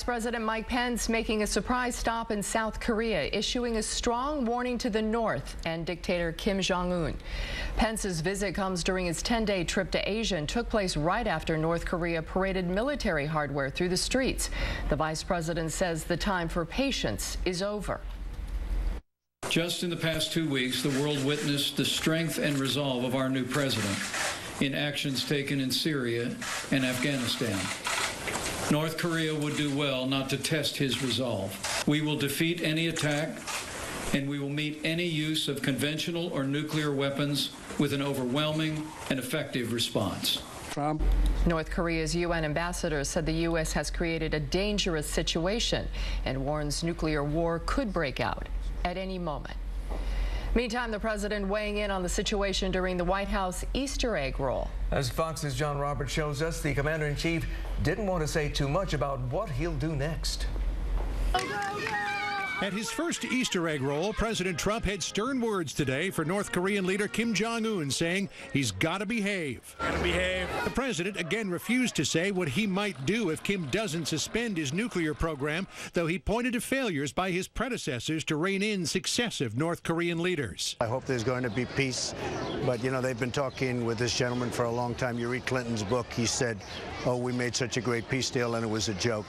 President Mike Pence making a surprise stop in South Korea, issuing a strong warning to the North and dictator Kim Jong-un. Pence's visit comes during his 10-day trip to Asia and took place right after North Korea paraded military hardware through the streets. The vice president says the time for patience is over. Just in the past 2 weeks, the world witnessed the strength and resolve of our new president in actions taken in Syria and Afghanistan. North Korea would do well not to test his resolve. We will defeat any attack, and we will meet any use of conventional or nuclear weapons with an overwhelming and effective response. Trump. North Korea's UN ambassador said the U.S. has created a dangerous situation and warns nuclear war could break out at any moment. Meantime, the president weighing in on the situation during the White House Easter egg roll. As Fox's John Roberts shows us, the commander-in-chief didn't want to say too much about what he'll do next. At his first Easter egg roll, President Trump had stern words today for North Korean leader Kim Jong-un, saying he's got to behave. The president again refused to say what he might do if Kim doesn't suspend his nuclear program, though he pointed to failures by his predecessors to rein in successive North Korean leaders. I hope there's going to be peace, but you know, they've been talking with this gentleman for a long time. You read Clinton's book, he said, oh, we made such a great peace deal and it was a joke.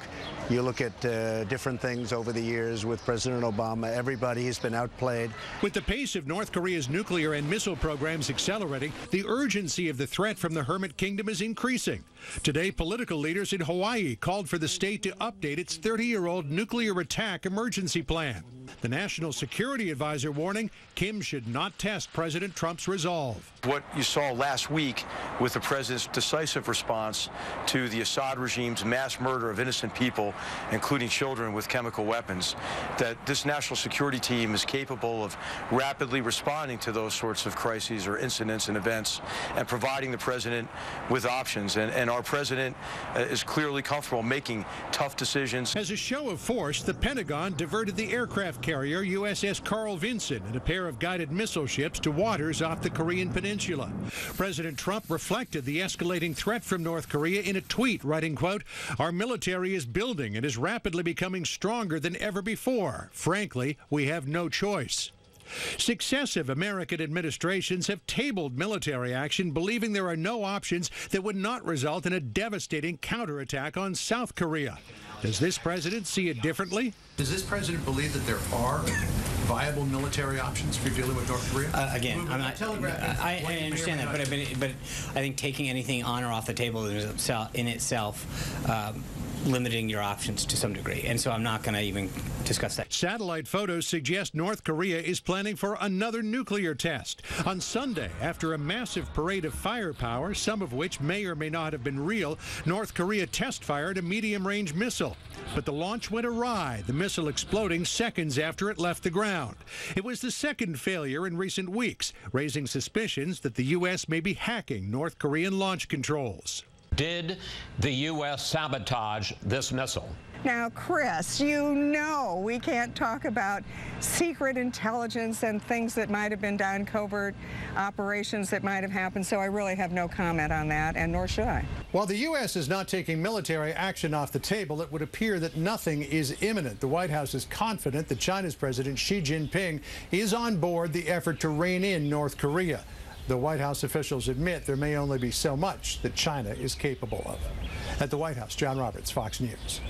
You look at different things over the years with President Obama, everybody has been outplayed. With the pace of North Korea's nuclear and missile programs accelerating, the urgency of the threat from the Hermit Kingdom is increasing. Today, political leaders in Hawaii called for the state to update its 30-year-old nuclear attack emergency plan. The National Security Advisor warning Kim should not test President Trump's resolve. What you saw last week with the president's decisive response to the Assad regime's mass murder of innocent people, including children with chemical weapons, that this national security team is capable of rapidly responding to those sorts of crises or incidents and events and providing the president with options. And our president is clearly comfortable making tough decisions. As a show of force, the Pentagon diverted the aircraft carrier USS Carl Vinson and a pair of guided missile ships to waters off the Korean peninsula. President Trump reflected the escalating threat from North Korea in a tweet, writing, quote, "Our military is building and is rapidly becoming stronger than ever before. Frankly, we have no choice." Successive American administrations have tabled military action, believing there are no options that would not result in a devastating counterattack on South Korea. Does this president see it differently? Does this president believe that there are viable military options for dealing with North Korea? Again, I'm not. I understand that, but I think taking anything on or off the table in itself limiting your options to some degree, and so I'm not going to even discuss that. Satellite photos suggest North Korea is planning for another nuclear test. On Sunday, after a massive parade of firepower, some of which may or may not have been real, North Korea test-fired a medium-range missile. But the launch went awry, the missile exploding seconds after it left the ground. It was the second failure in recent weeks, raising suspicions that the U.S. may be hacking North Korean launch controls. Did the U.S. sabotage this missile? Now, Chris, you know we can't talk about secret intelligence and things that might have been done, covert operations that might have happened, so I really have no comment on that, and nor should I. While the U.S. is not taking military action off the table, it would appear that nothing is imminent. The White House is confident that China's President Xi Jinping is on board the effort to rein in North Korea. The White House officials admit there may only be so much that China is capable of. At the White House, John Roberts, Fox News.